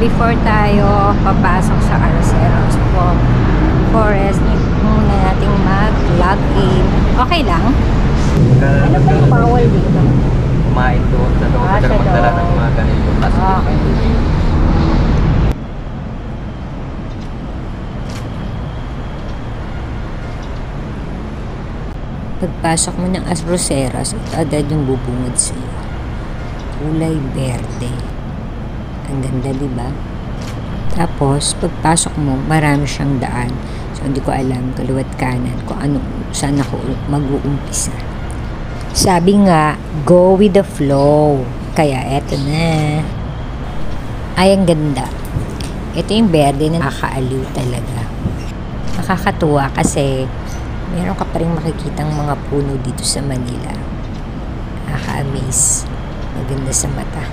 before tayo papasok sa Arroceros Forest, muna nating mag-log in. Okay lang? Ano ba yung bawal dito? Kumain doon sa loob. Pero magdala ng mga ganito. Okay. Pagpasok mo ng Arroceros, ito agad yung bubungad sa iyo. Kulay berde. Ang ganda, diba? Tapos, pagpasok mo, marami siyang daan. So, hindi ko alam, kaliwat kanan, kung ano, saan ako mag-uumpisa. Sabi nga, go with the flow. Kaya, eto na. Ay, ang ganda. Ito yung berde na nakakaaliw talaga. Nakakatuwa kasi meron ka pa rin makikitang mga puno dito sa Manila. Nakaka-amaze. Maganda sa mata.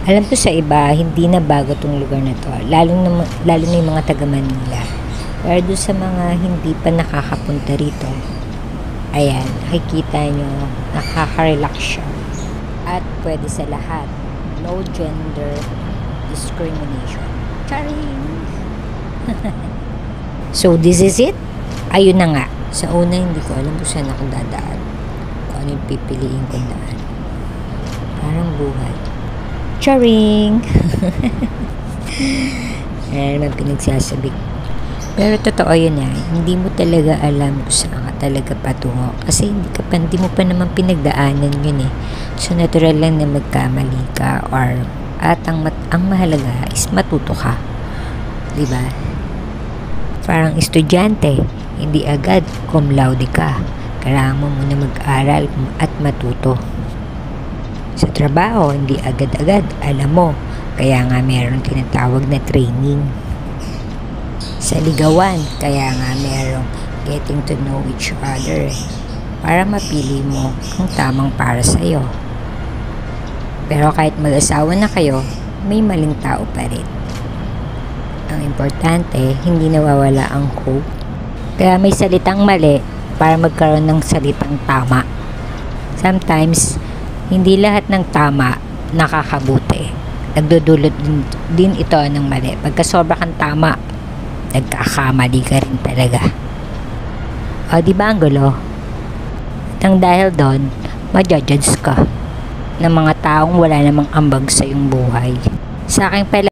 Alam ko sa iba, hindi na bago tong lugar na to. Lalo na yung mga taga Manila. Pero doon sa mga hindi pa nakakapunta rito, ayan, nakikita nyo, nakaka-relax siya. At pwede sa lahat. No gender discrimination. Charing! So, this is it. Ayun na nga. Sa una, hindi ko alam kung saan ako dadaan. Kung ano yung pipiliin kong daan. Parang buhay. Charing! Ayan naman pinagsasabi. Pero totoo yun hindi mo talaga alam kung saan ka talaga patungo. Kasi hindi mo pa naman pinagdaanan yun So, natural lang na magkamali ka at ang mahalaga is matuto ka. Diba? Parang estudyante, hindi agad cum laude ka. Kailangan mo muna mag-aral at matuto. Sa trabaho, hindi agad-agad. Alam mo, kaya nga meron tinatawag na training. Sa ligawan, kaya nga merong getting to know each other. Para mapili mo ang tamang para sa'yo. Pero kahit mag-asawa na kayo, may maling tao pa rin. Ang importante, hindi nawawala ang hope. Kaya may salitang mali para magkaroon ng salitang tama. Sometimes, hindi lahat ng tama nakakabuti. Nagdudulot din ito ng mali. Pagka sobra kang tama, nagkakamali ka rin talaga. O, di ba ang gulo? At ang dahil doon, ma-judge ka ng mga taong wala namang ambag sa iyong buhay. Sa akin pala,